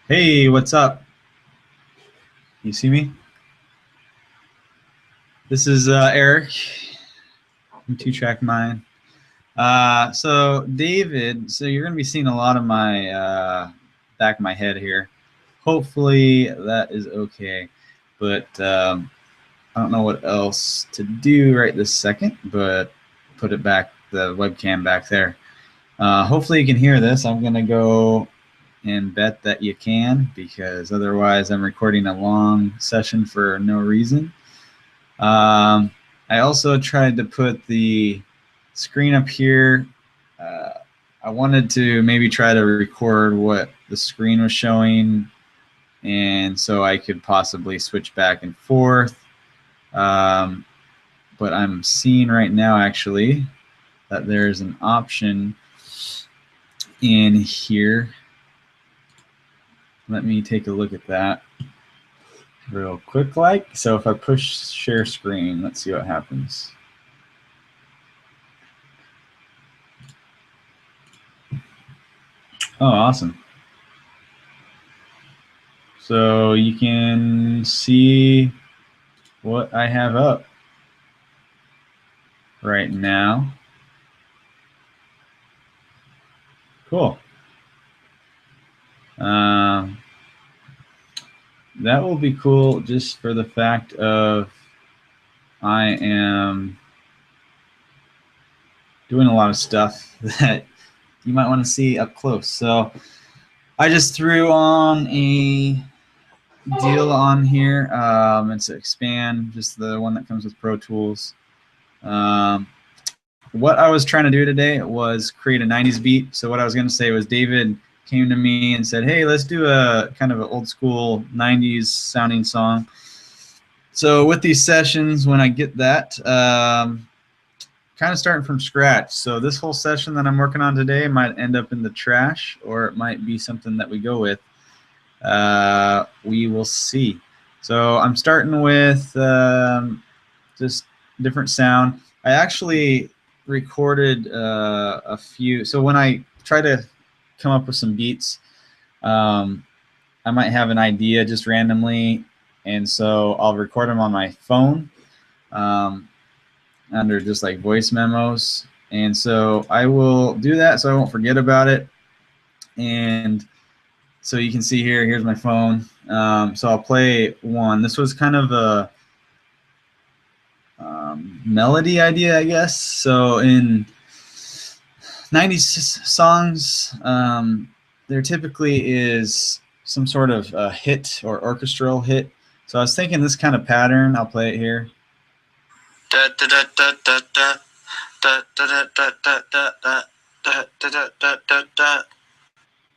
Hey, what's up? You see me? This is Eric from Two Track Mind. So David, so you're going to be seeing a lot of my back of my head here. Hopefully that is okay, but I don't know what else to do right this second, but put it back, the webcam back there. Hopefully you can hear this. I'm going to go and bet that you can, because otherwise I'm recording a long session for no reason. I also tried to put the screen up here. I wanted to maybe try to record what the screen was showing, and so I could possibly switch back and forth. But I'm seeing right now actually that there's an option in here. Let me take a look at that real quick like. So if I push share screen, let's see what happens. Oh, awesome. So you can see what I have up right now. Cool. That will be cool just for the fact of I am doing a lot of stuff that you might want to see up close. So I just threw on a deal on here. It's Expand, just the one that comes with Pro Tools. What I was trying to do today was create a 90s beat. So what I was going to say was David came to me and said, hey, let's do a kind of an old school 90s sounding song. So with these sessions, when I get that, kind of starting from scratch. So this whole session that I'm working on today might end up in the trash, or it might be something that we go with. We will see. So I'm starting with just different sound. I actually recorded a few. So when I try to come up with some beats, I might have an idea just randomly, and so I'll record them on my phone under just like voice memos. And so I will do that so I won't forget about it. And so you can see here, here's my phone. So I'll play one. This was kind of a melody idea, I guess. So in 90s songs, there typically is some sort of a hit or orchestral hit. So I was thinking this kind of pattern. I'll play it here.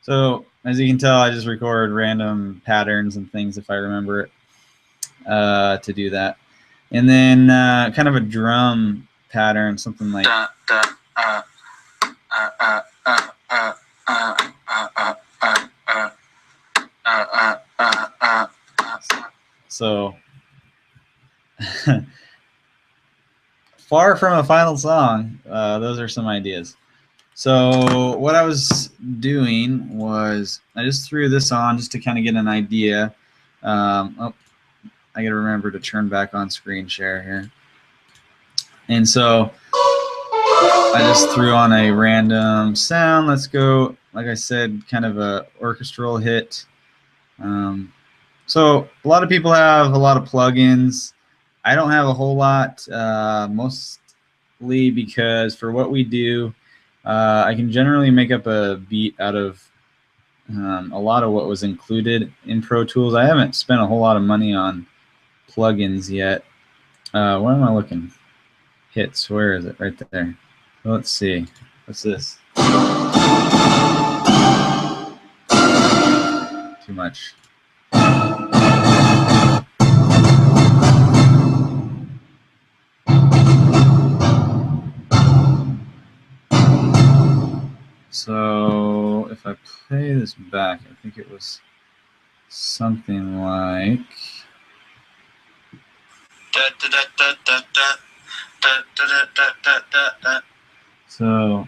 So as you can tell, I just record random patterns and things if I remember it to do that. And then kind of a drum pattern, something like so far from a final song. Those are some ideas. So what I was doing was I just threw this on just to kind of get an idea. Oh, I gotta remember to turn back on screen share here. And so I just threw on a random sound. Let's go, like I said, kind of a orchestral hit. So a lot of people have a lot of plugins. I don't have a whole lot, mostly because for what we do, I can generally make up a beat out of a lot of what was included in Pro Tools. I haven't spent a whole lot of money on plugins yet. Where am I looking? Hits, where is it? Right there. Let's see. What's this? Too much. So if I play this back, I think it was something like so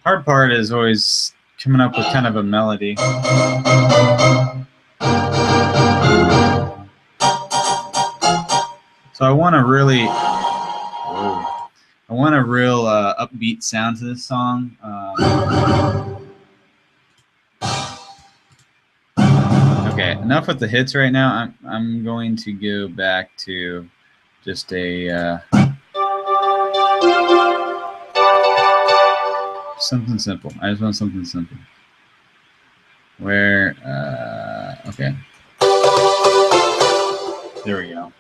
Hard part is always coming up with kind of a melody. So I want a really, real upbeat sound to this song. Okay, enough with the hits right now. I'm going to go back to just a something simple. I just want something simple. Where okay, there we go.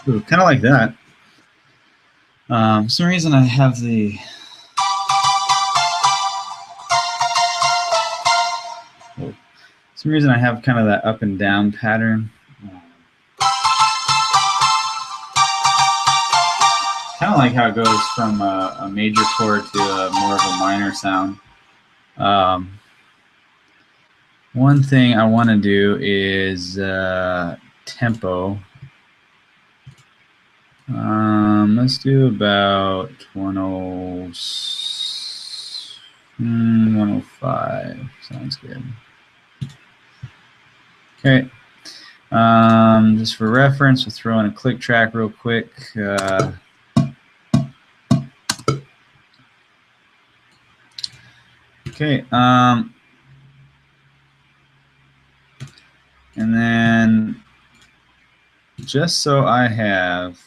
Ooh, kind of like that. For some reason I have the kind of that up and down pattern. Kind of like how it goes from a major chord to more of a minor sound. One thing I want to do is tempo. Let's do about 105. Sounds good. Okay. Just for reference, we'll throw in a click track real quick. Okay. And then just so I have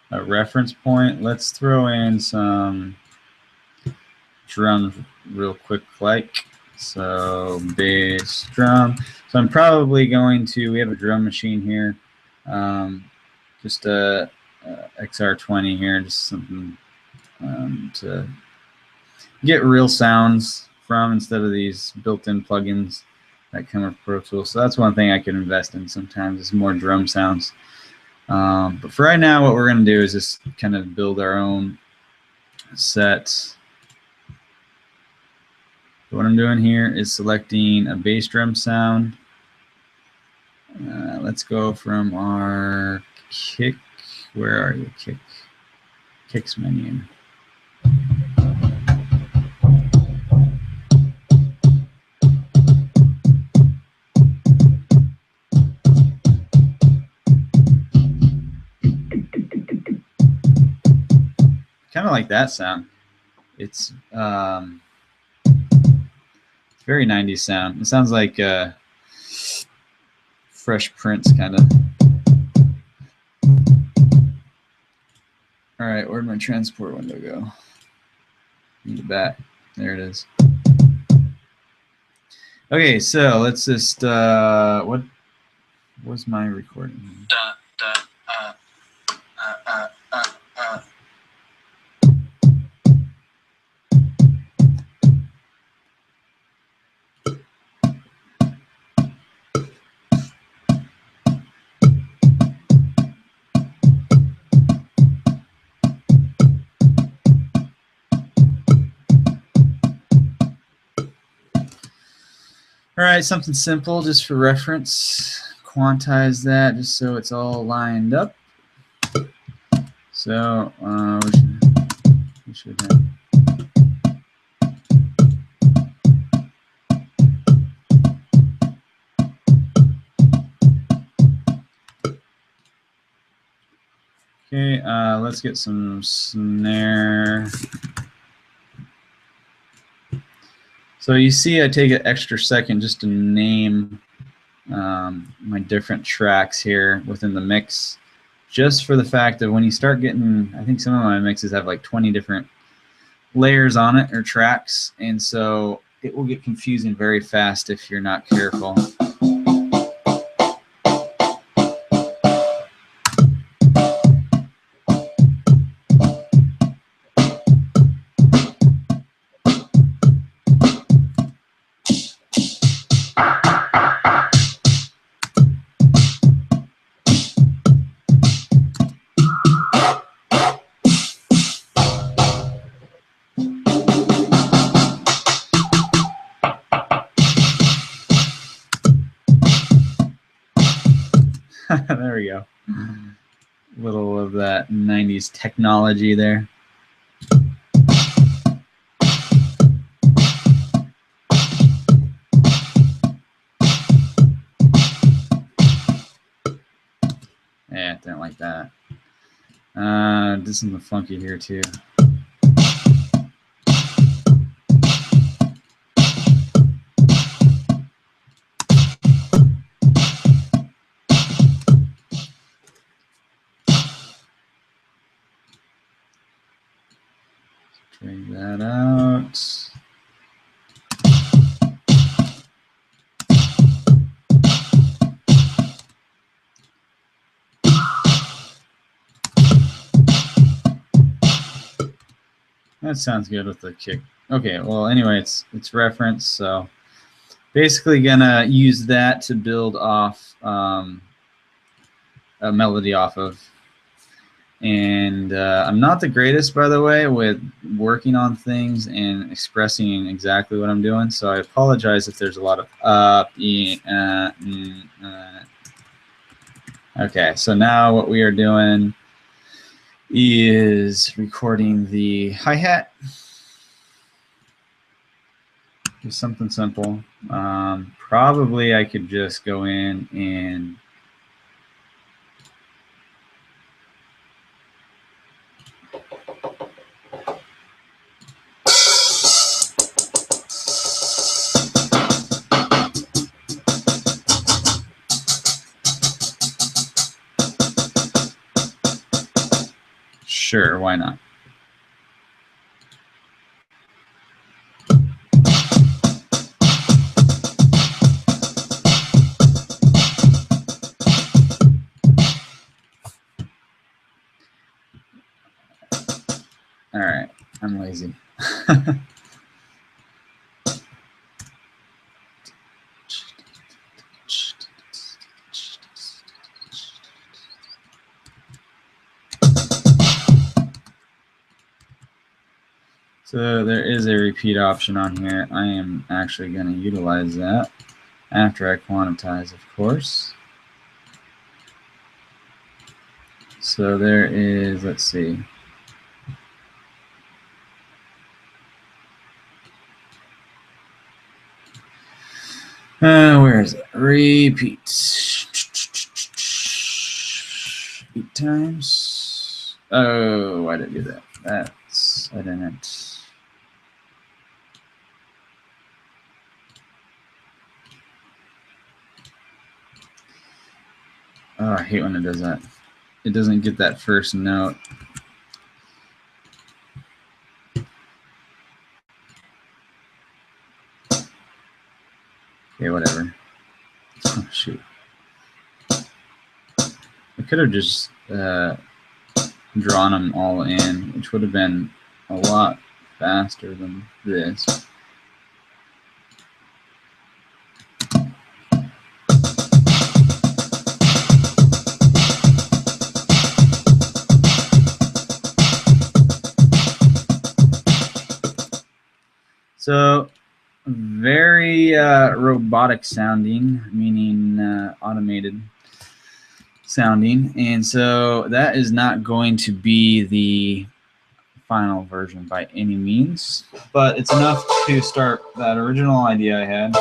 a reference point, let's throw in some drums real quick, like so. Bass drum. So I'm probably going to, we have a drum machine here, just a XR20 here, just something to get real sounds from instead of these built-in plugins that come with Pro Tools. So that's one thing I could invest in sometimes, is more drum sounds. But for right now, what we're going to do is just kind of build our own set. What I'm doing here is selecting a bass drum sound. Let's go from our kick. Where are you, kick? Kicks menu. Kind of like that sound. It's very 90s sound. It sounds like Fresh Prince kind of. All right, where'd my transport window go? Need it back. There it is. Okay, so let's just what was my recording? All right, something simple just for reference. Quantize that just so it's all lined up. So So we should have. Okay, let's get some snare. So you see I take an extra second just to name my different tracks here within the mix, just for the fact that when you start getting, I think some of my mixes have like 20 different layers on it or tracks, and so it will get confusing very fast if you're not careful. There we go. Little of that 90s technology there. Yeah, didn't like that. Did something funky here too. Drag that out. That sounds good with the kick. Okay, well anyway, it's reference, so basically gonna use that to build off a melody off of. And I'm not the greatest, by the way, with working on things and expressing exactly what I'm doing, so I apologize if there's a lot of Okay, so now what we are doing is recording the hi-hat. Just something simple. Probably I could just go in and sure, why not? All right, I'm lazy. So there is a repeat option on here. I am actually going to utilize that after I quantize, of course. So there is, let's see. Where is it? Repeat. 8 times. Oh, why did I do that? I didn't. Oh, I hate when it does that. It doesn't get that first note. Okay, whatever. Oh, shoot. I could have just drawn them all in, which would have been a lot faster than this. So very robotic sounding, meaning automated. sounding, and so that is not going to be the final version by any means, but it's enough to start that original idea I had.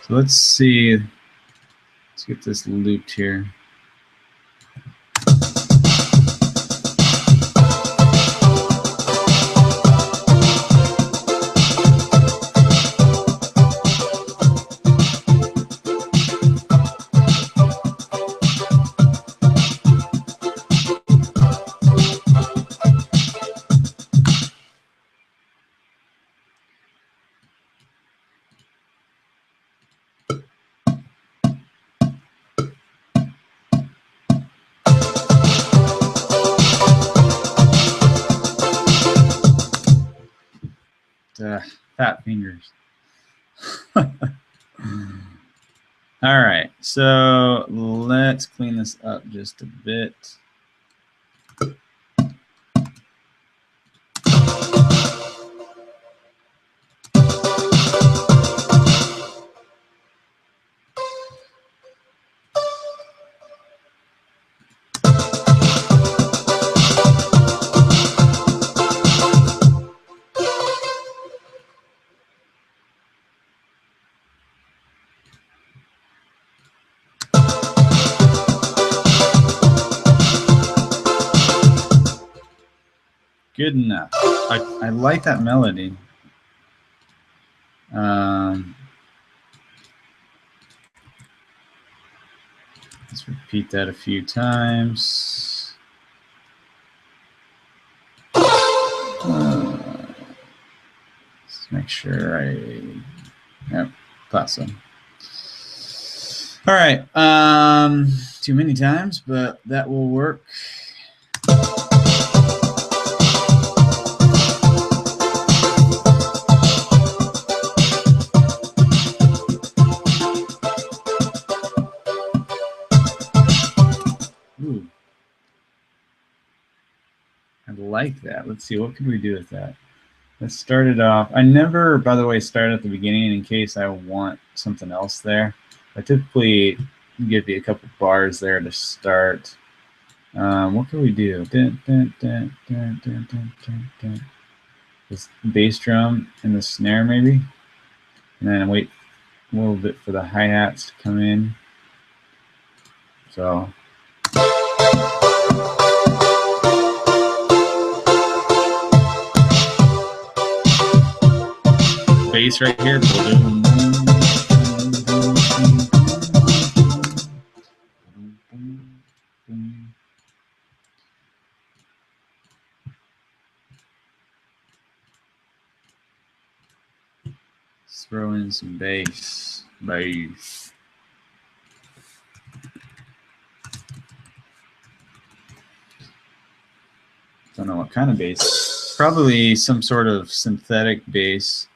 So let's see, let's get this looped here. Fat fingers. All right, so let's clean this up just a bit. Good enough. I like that melody. Let's repeat that a few times. Let's make sure yep, thought so. All right, too many times, but that will work. Ooh. I like that. Let's see, what could we do with that? Let's start it off. I never, by the way, start at the beginning in case I want something else there. I typically give you a couple bars there to start. What can we do? This bass drum and the snare maybe, and then wait a little bit for the hi-hats to come in. So bass right here. Let's throw in some bass. Don't know what kind of bass. Probably some sort of synthetic bass.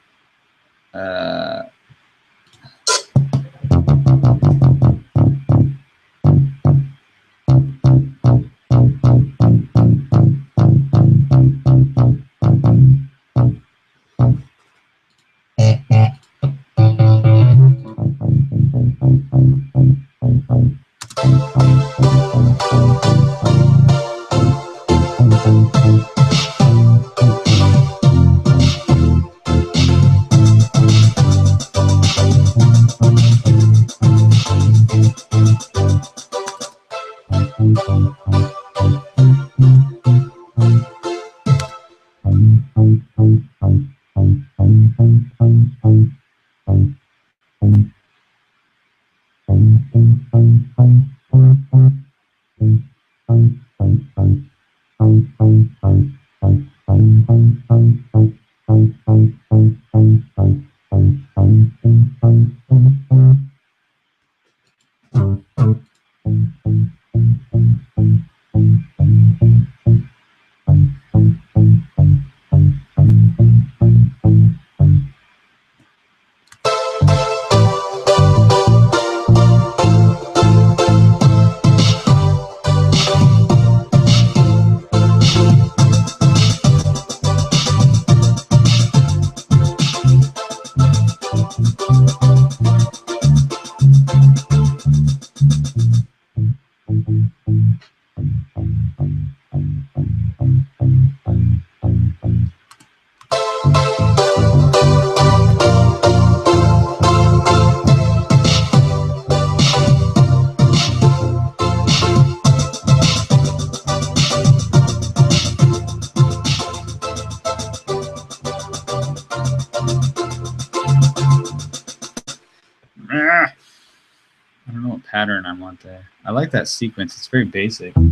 pattern I want there. I like that sequence. It's very basic. Turn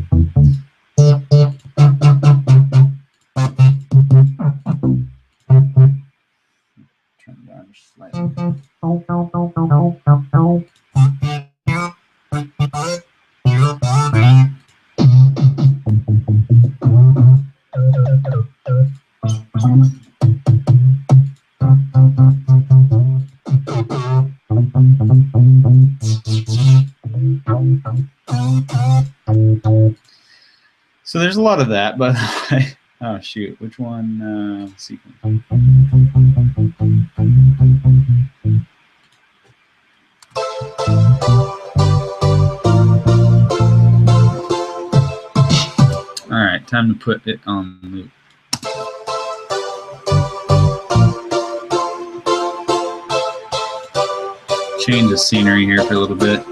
it down just slightly. So there's a lot of that, but oh shoot, which one sequence? All right, time to put it on loop. Change the scenery here for a little bit.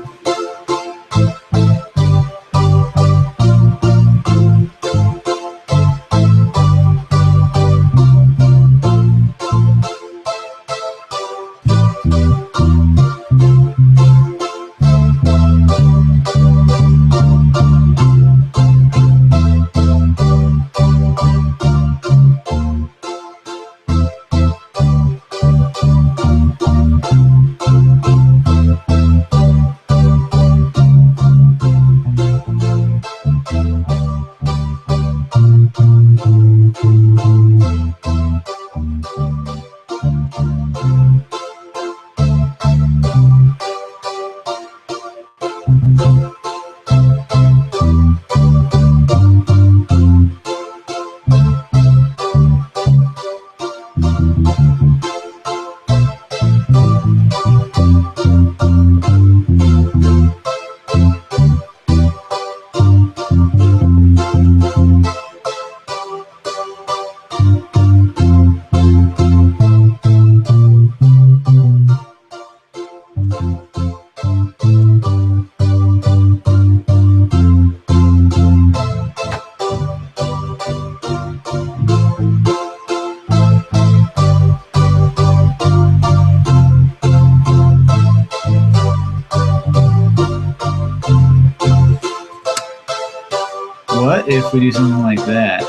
What if we do something like that?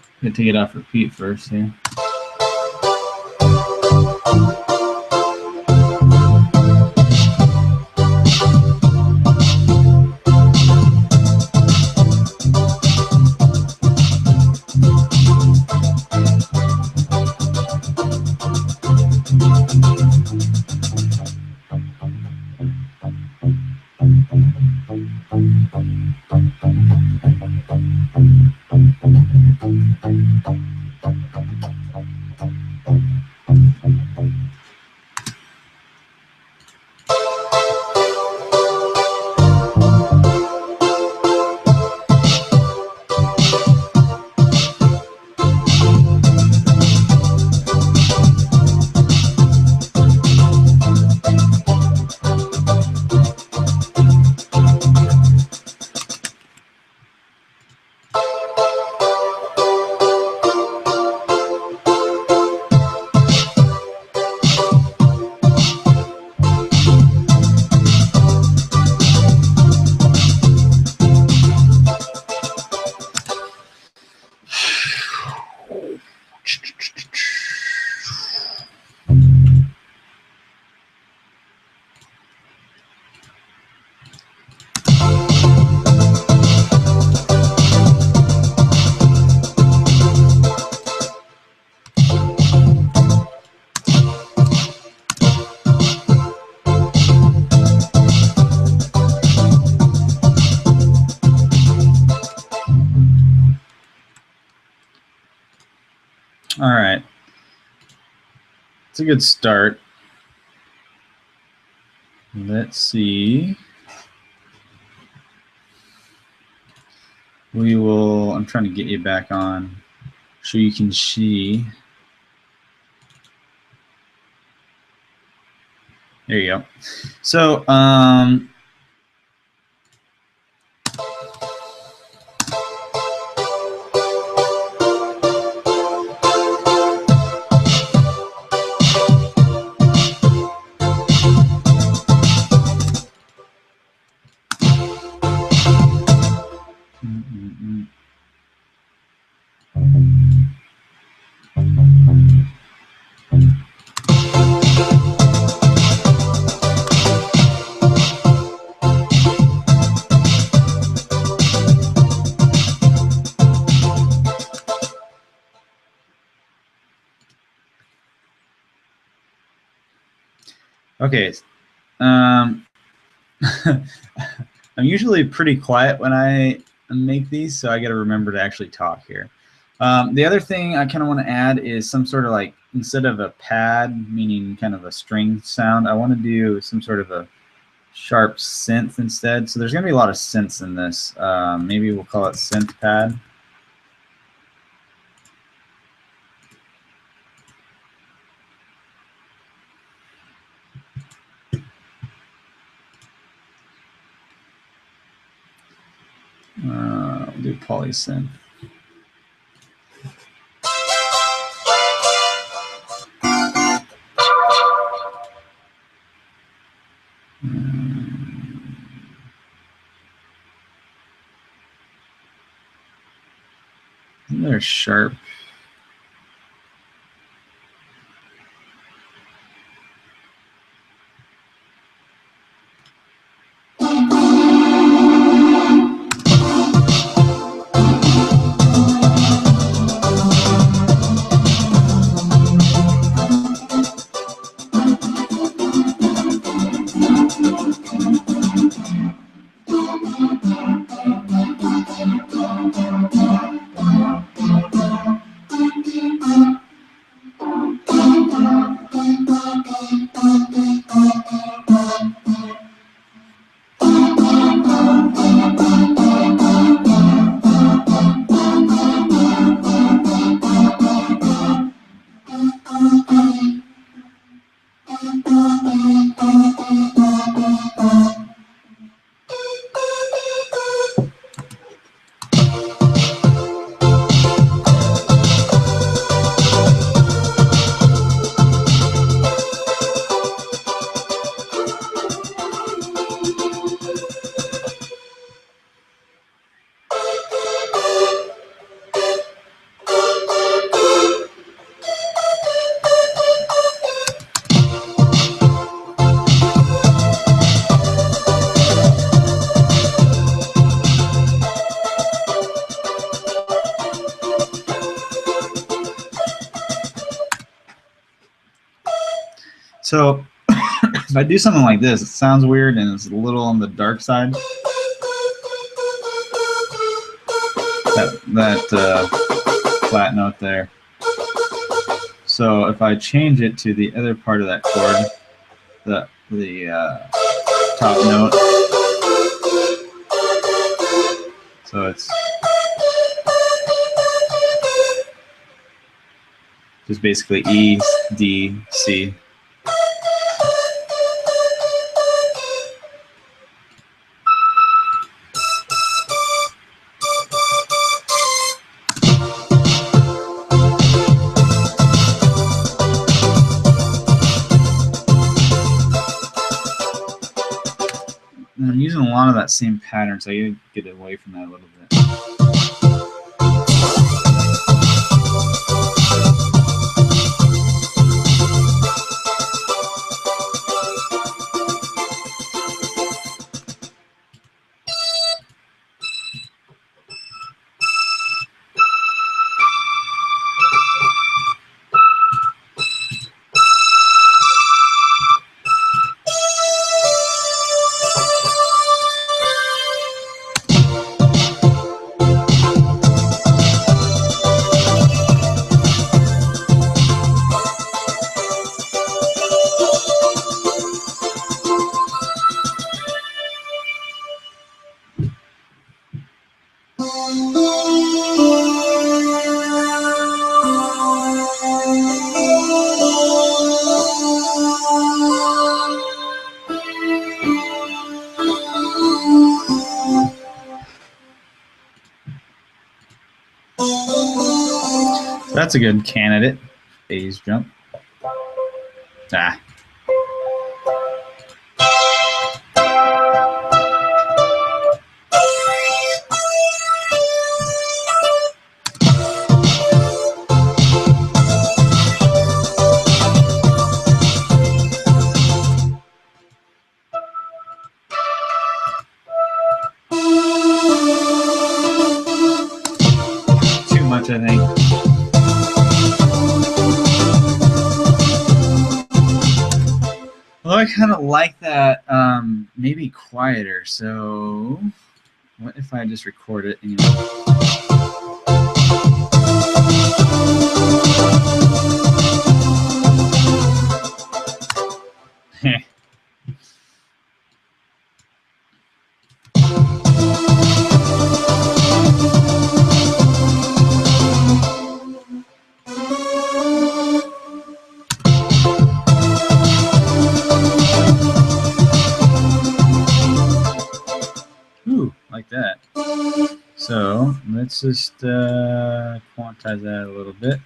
I'm gonna take it off repeat first here. All right. It's a good start. Let's see. We will, I'm trying to get you back on so you can see. There you go. So, okay. I'm usually pretty quiet when I make these, so I got to remember to actually talk here. The other thing I kind of want to add is some sort of like, instead of a pad, meaning kind of a string sound, I want to do some sort of a sharp synth instead. So there's going to be a lot of synths in this. Maybe we'll call it synth pad. We'll do polysynth. They're sharp. So if I do something like this, it sounds weird and it's a little on the dark side. That flat note there. So if I change it to the other part of that chord, the top note, so it's just basically E, D, C. And I'm using a lot of that same pattern, so I gotta get away from that a little bit. that's a good candidate. Phase jump. Ah. Too much, I think. Although I kind of like that maybe quieter, so what if I just record it anyway? Ooh, like that. So let's just quantize that a little bit.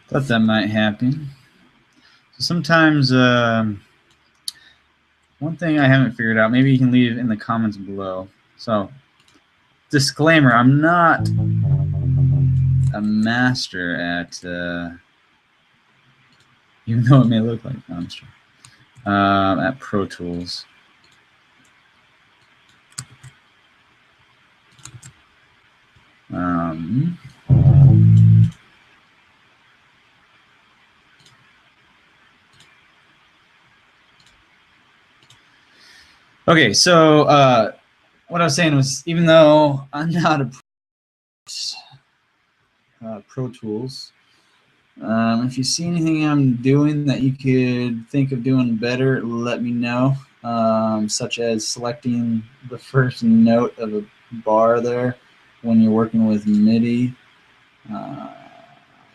Thought that might happen. So sometimes one thing I haven't figured out, maybe you can leave in the comments below. So disclaimer, I'm not a master at, even though it may look like a master, at Pro Tools. Okay, so what I was saying was, even though I'm not a Pro Tools, if you see anything I'm doing that you could think of doing better, let me know, such as selecting the first note of a bar there when you're working with MIDI.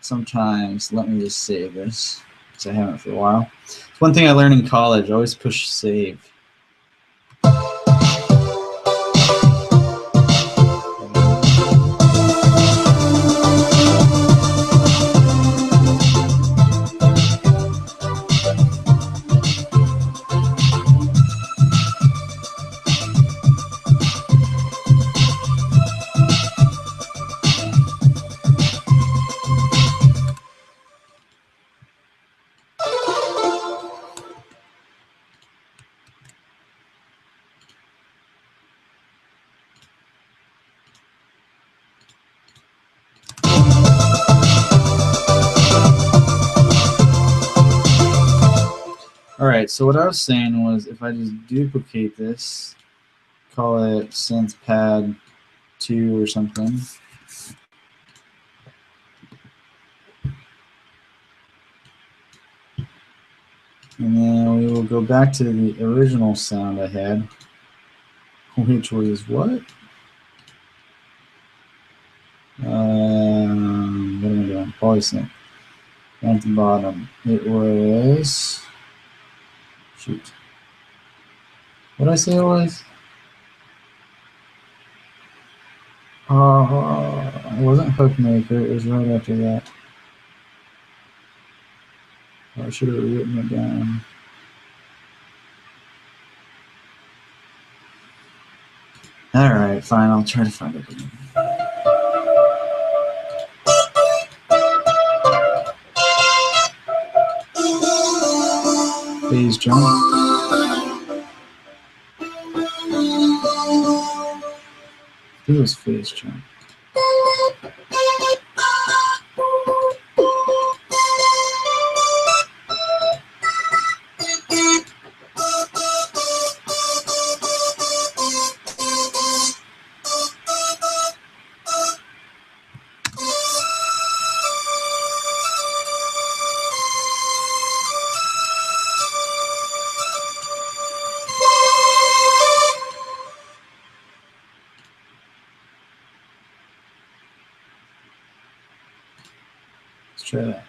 Sometimes, let me just save this, because I haven't for a while. It's one thing I learned in college, always push save. All right, so what I was saying was, if I just duplicate this, call it synth pad 2 or something. And then we will go back to the original sound I had, which was what? What am I doing? Polysynth. Down at the bottom. It was, shoot. What did I say it was? It wasn't Hookmaker, it was right after that. I should have written it down. All right, fine. I'll try to find it again. Phase jump. It was phase jump. Let's try that.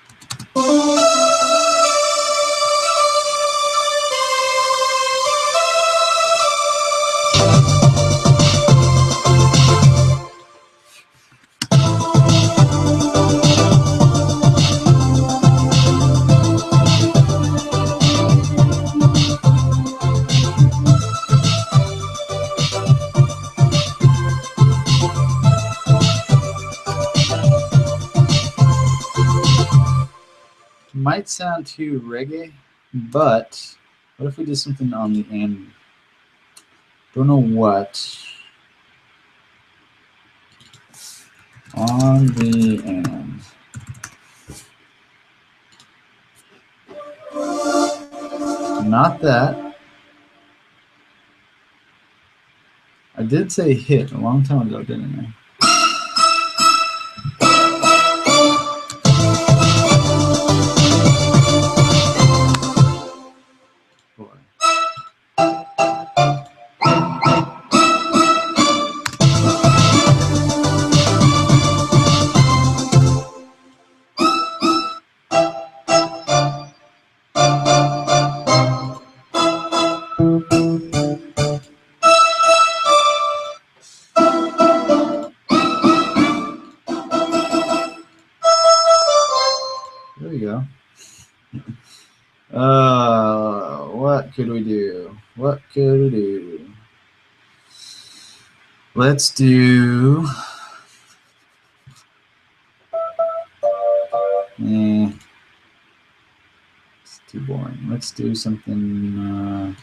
Might sound too reggae, but what if we did something on the end? Don't know what. On the end. Not that. I did say hit a long time ago, didn't I? There we go. What could we do? What could we do? Let's do. It's too boring. Let's do something.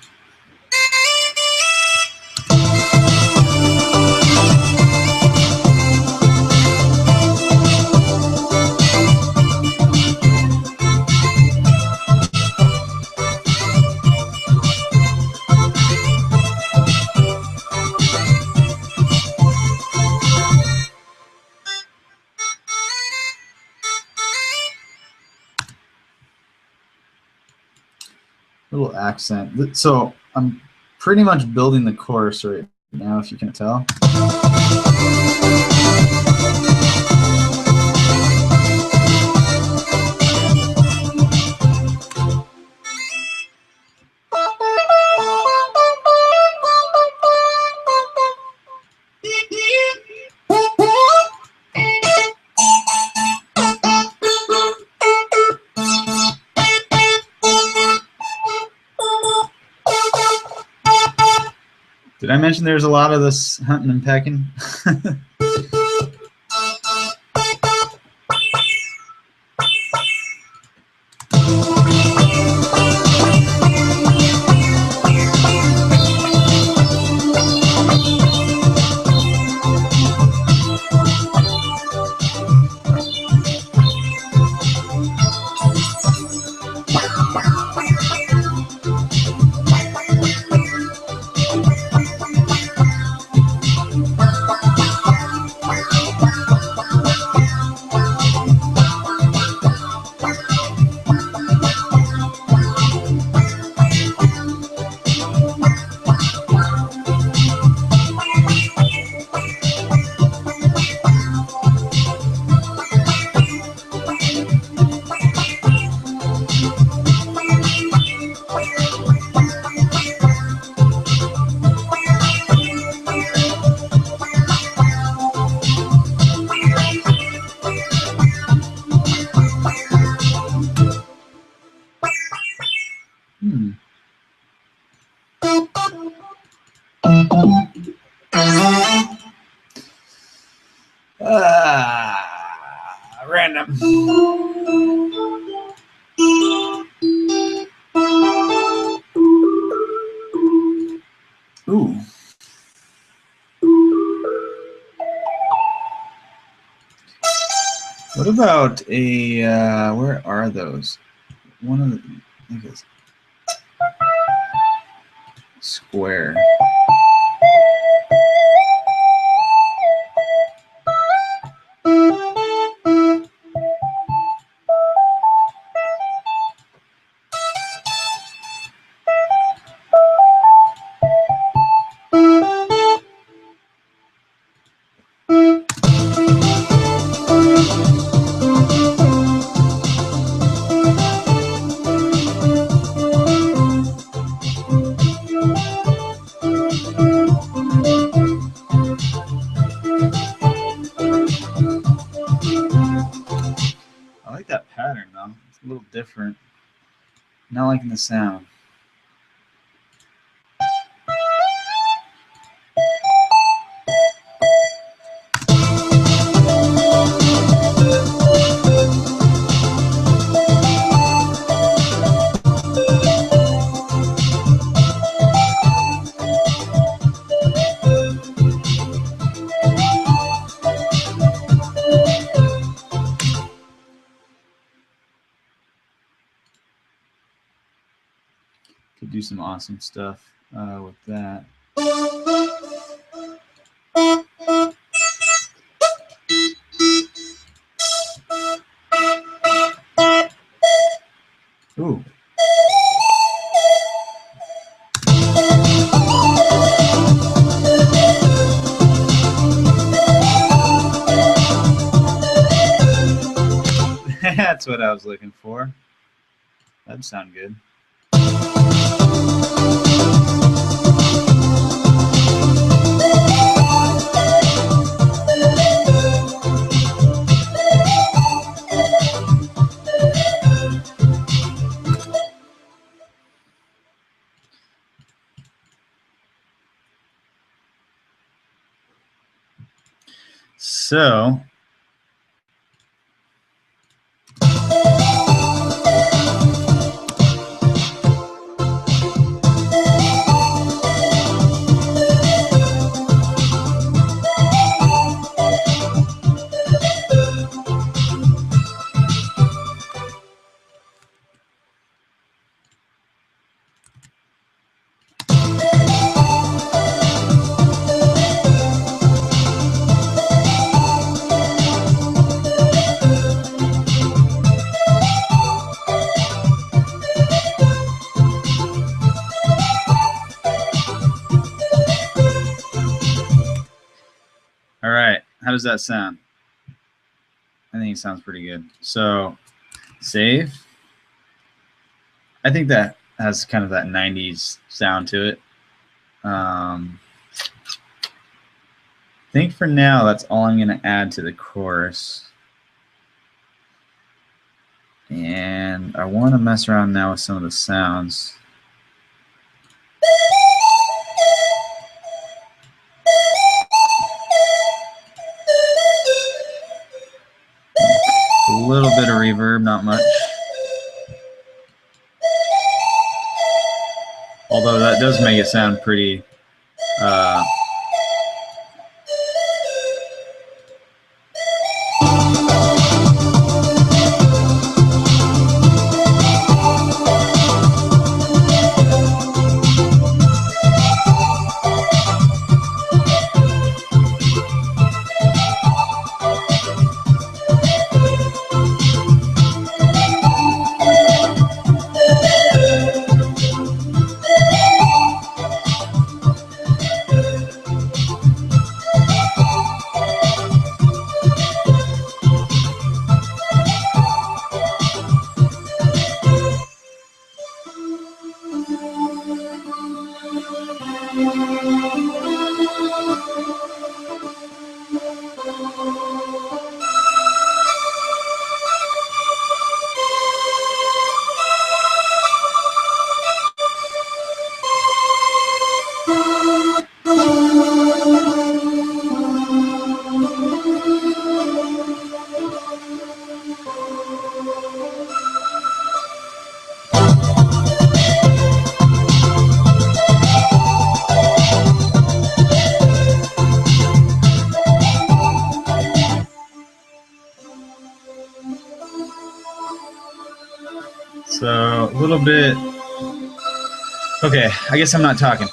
Little accent. So I'm pretty much building the chorus right now, if you can tell. Did I mention there's a lot of this hunting and pecking? Hmm. Ooh. What about a, where are those? One of the, I think it's square. I like that pattern though. It's a little different. Not liking the sound. Could do some awesome stuff with that. Ooh. That's what I was looking for. That'd sound good. So, all right, how does that sound? I think it sounds pretty good. So, save. I think that has kind of that 90s sound to it. I think for now, that's all I'm going to add to the chorus. And I want to mess around now with some of the sounds. A little bit of reverb, not much. Although that does make it sound pretty So a little bit. Okay, I guess I'm not talking.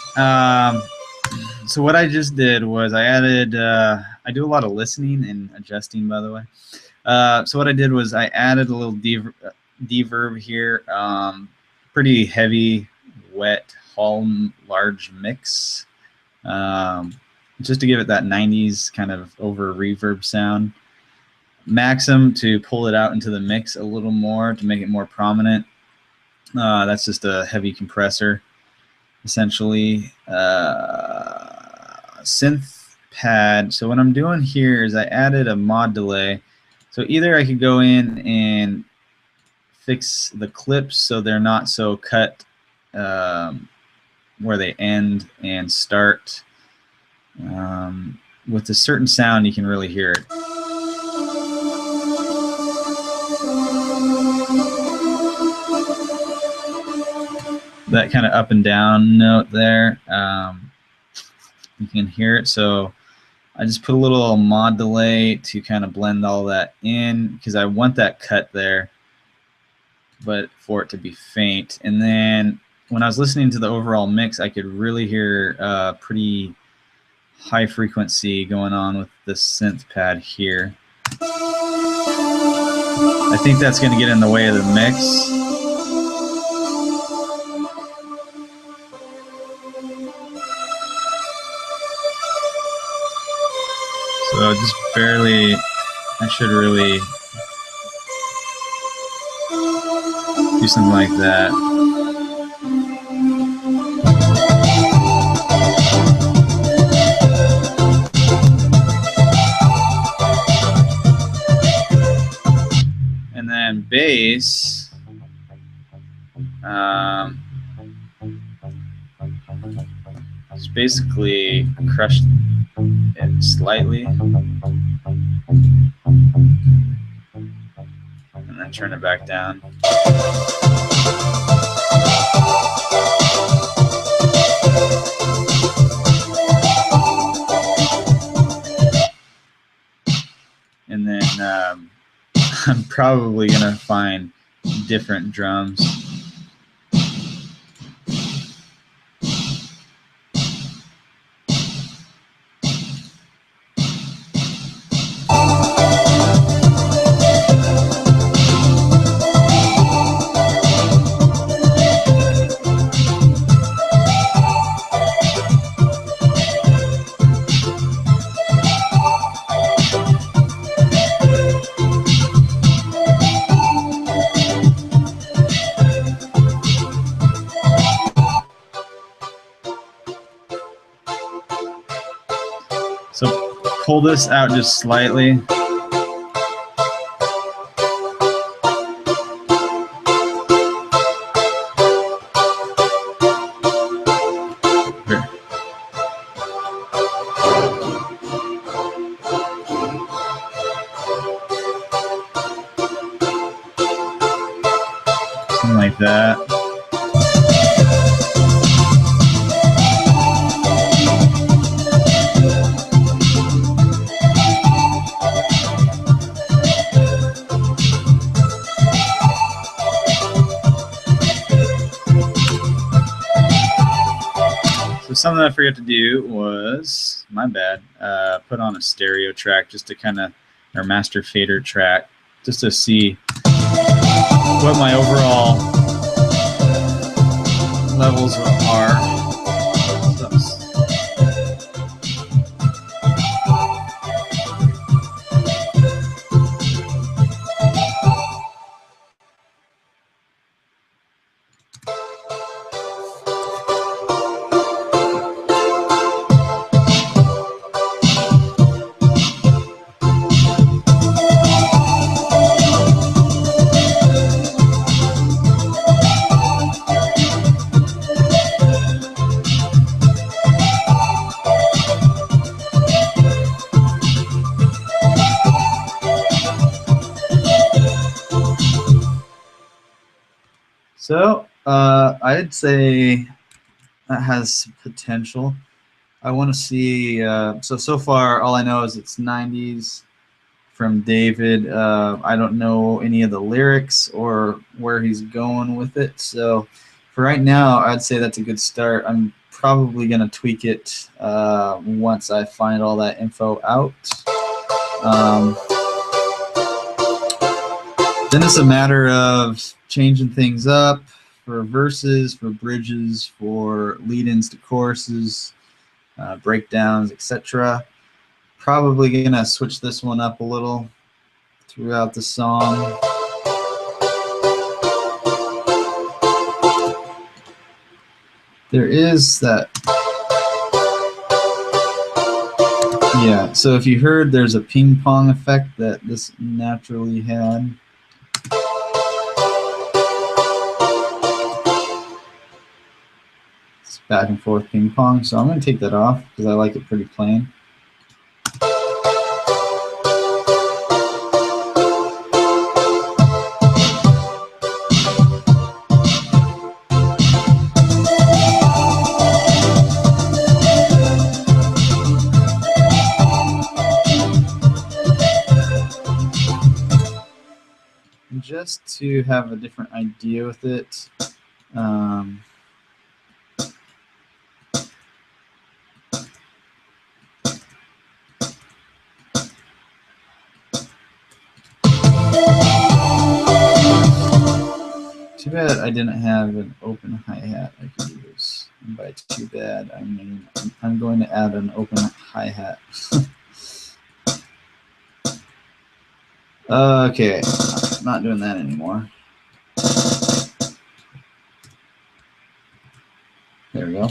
So what I just did was I added. I do a lot of listening and adjusting, by the way. So what I did was I added a little deverb here. Pretty heavy, wet, large mix. Just to give it that 90s kind of over reverb sound. Maxim to pull it out into the mix a little more to make it more prominent. That's just a heavy compressor, essentially. Synth pad. So what I'm doing here is I added a mod delay. So either I could go in and fix the clips so they're not so cut where they end and start. With a certain sound, you can really hear it. That kind of up and down note there, you can hear it. So I just put a little mod delay to kind of blend all that in because I want that cut there, but for it to be faint. And then when I was listening to the overall mix, I could really hear pretty high frequency going on with the synth pad here. I think that's going to get in the way of the mix. So just barely, I should really do something like that. And then bass, it's basically crushed it slightly and then turn it back down. And then I'm probably gonna find different drums. So pull this out just slightly. Something like that. So something I forgot to do was, my bad, put on a stereo track just to kind of, or master fader track, just to see what my overall levels are. So I'd say that has potential. I want to see, so far all I know is it's 90s, from David. I don't know any of the lyrics or where he's going with it. So for right now, I'd say that's a good start. I'm probably going to tweak it once I find all that info out. Then it's a matter of changing things up for verses, for bridges, for lead-ins to choruses, breakdowns, etc. Probably going to switch this one up a little throughout the song. There is that. Yeah, so if you heard, there's a ping pong effect that this naturally had. It's back and forth ping pong, so I'm going to take that off because I like it pretty plain. Just to have a different idea with it, too bad I didn't have an open hi-hat I could use. And by too bad, I mean I'm going to add an open hi-hat. Okay, I'm not doing that anymore. There we go.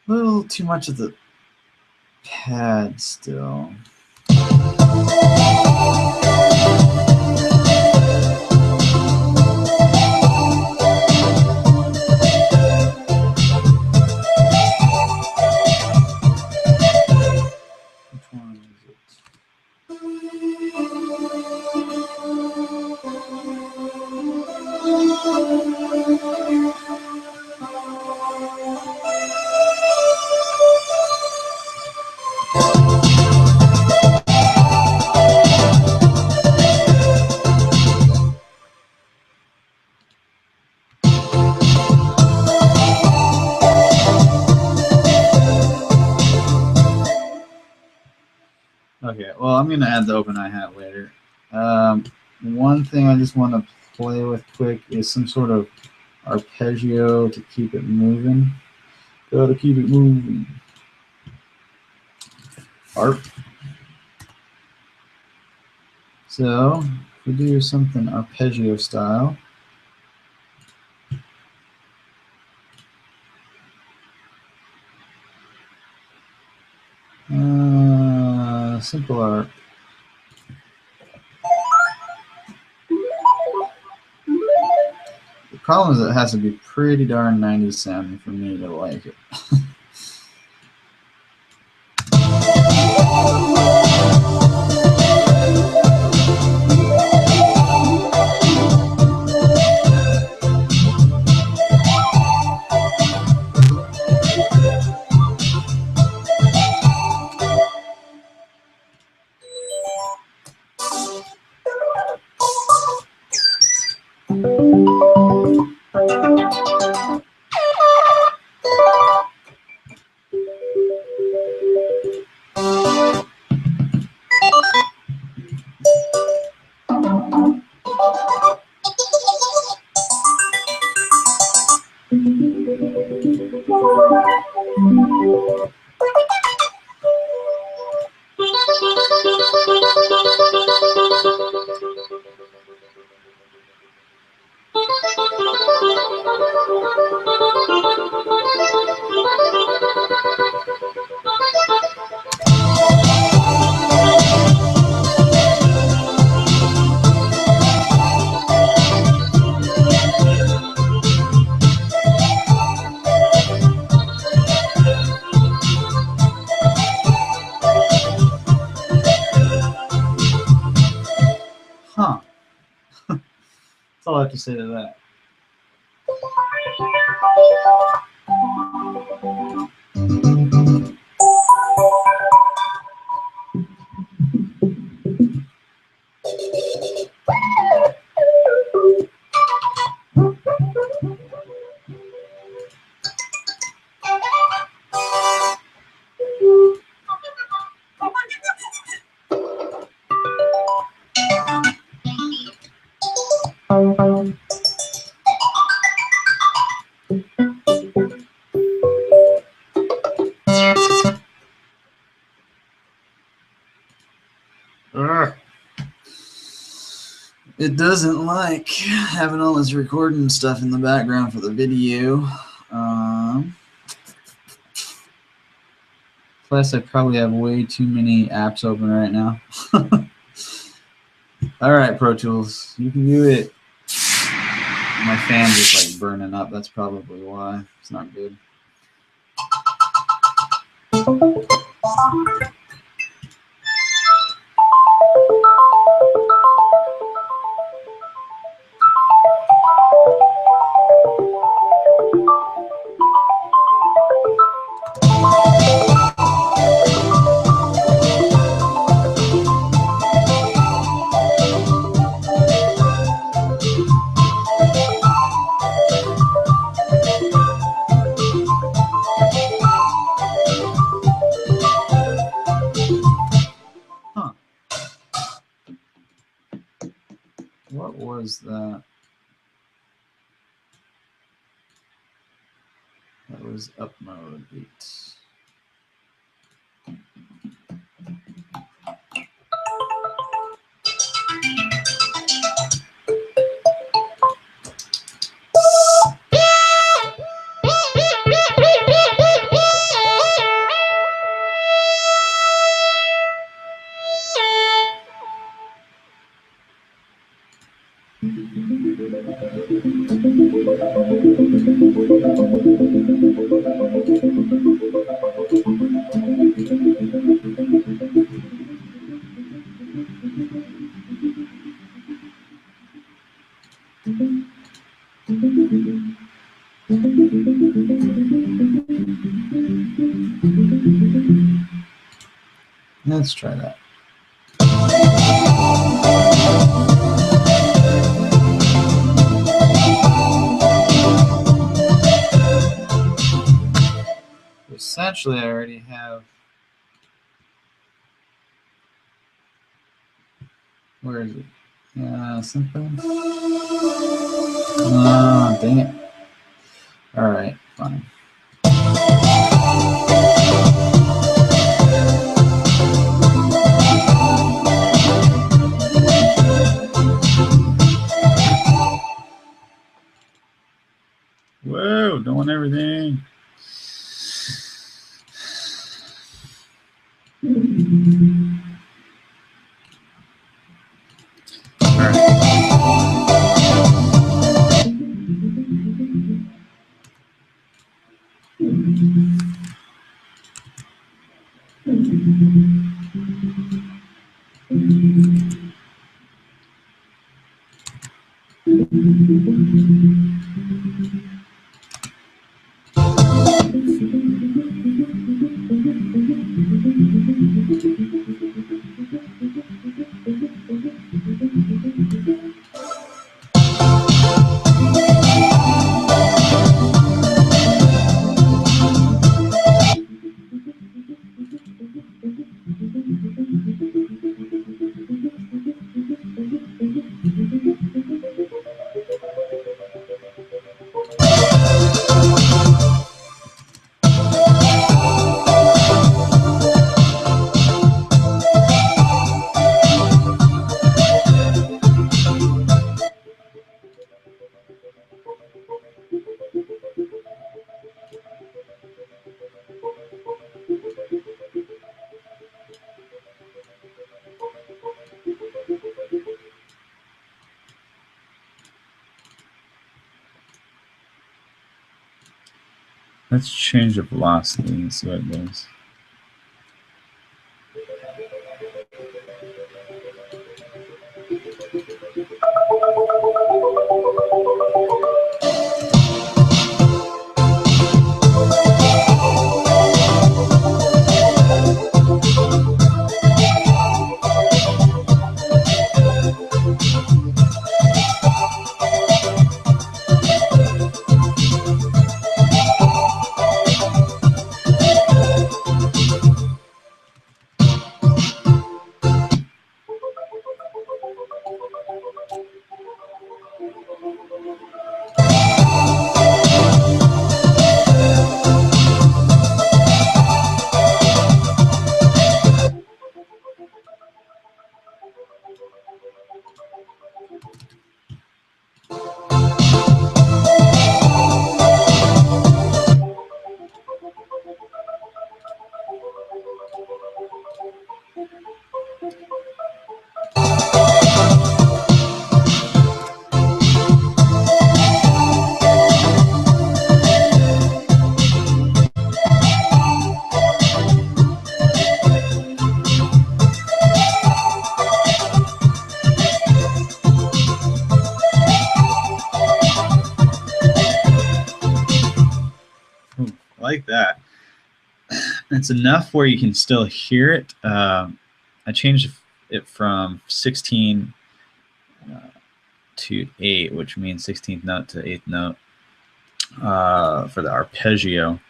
A little too much of the pad still. Which one is it? Okay, well, I'm going to add the open hi-hat later. One thing I just want to play with quick is some sort of arpeggio to keep it moving. Gotta keep it moving. Arp. So, if we do something arpeggio style. Simple arp. The problem is it has to be pretty darn 90s sounding for me to like it. That's all I have to say to that. It doesn't like having all this recording stuff in the background for the video. Plus, I probably have way too many apps open right now. All right, Pro Tools, you can do it. My fan's just like burning up. That's probably why. It's not good. What was that? That was up mode 8. Let's try that. Essentially, I already have. Where is it? Something. Oh, dang it. All right, fine. Whoa, don't want everything. Let's change the velocity and see what it does. Like that. It's enough where you can still hear it. I changed it from 16 to 8, which means 16th note to 8th note for the arpeggio.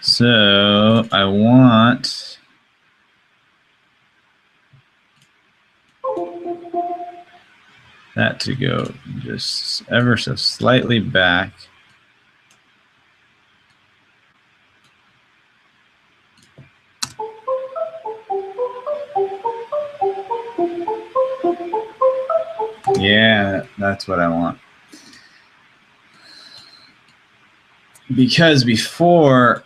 So I want that to go just ever so slightly back. Yeah, that's what I want. Because before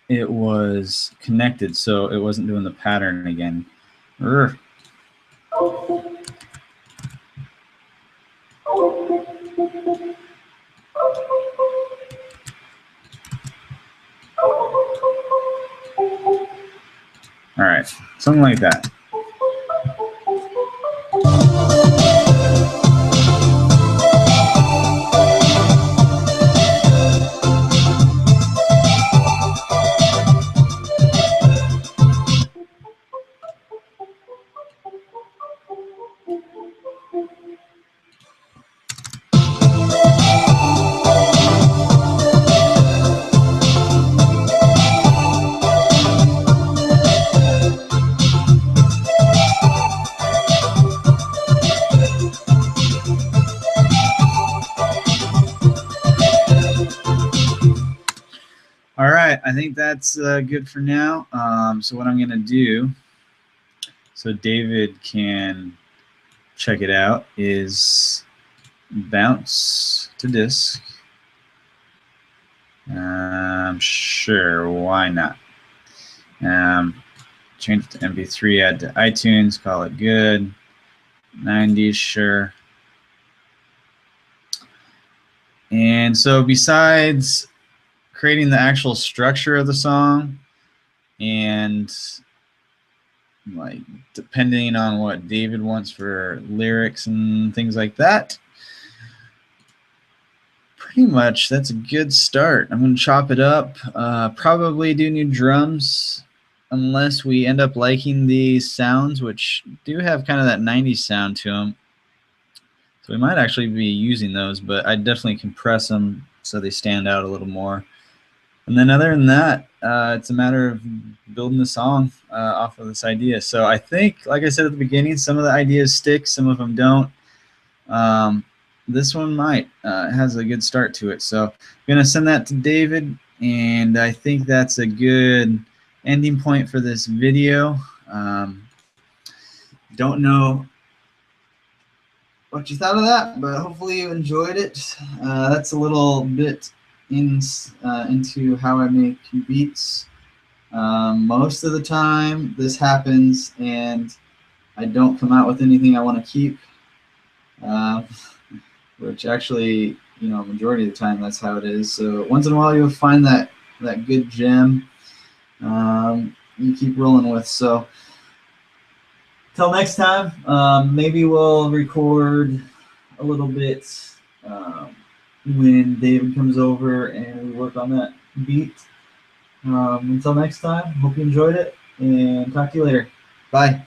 it was connected, so it wasn't doing the pattern again. Urgh. All right, something like that. All right, I think that's good for now. So what I'm going to do, so David can check it out, is bounce to disk. Sure, why not? Change it to MP3, add to iTunes, call it good. 90s, sure. And so besides creating the actual structure of the song and like depending on what David wants for lyrics and things like that, pretty much that's a good start. I'm going to chop it up, probably do new drums unless we end up liking these sounds, which do have kind of that 90s sound to them. So we might actually be using those, but I'd definitely compress them so they stand out a little more. And then other than that, it's a matter of building the song off of this idea. So I think, like I said at the beginning, some of the ideas stick, some of them don't. This one might. It has a good start to it. So I'm going to send that to David, and I think that's a good ending point for this video. Don't know what you thought of that, but hopefully you enjoyed it. That's a little bit into how I make beats. Most of the time this happens and I don't come out with anything I want to keep, which actually, you know, majority of the time that's how it is. So once in a while you'll find that good gem you keep rolling with. So till next time, maybe we'll record a little bit when David comes over and we work on that beat. Until next time, hope you enjoyed it, and talk to you later. Bye.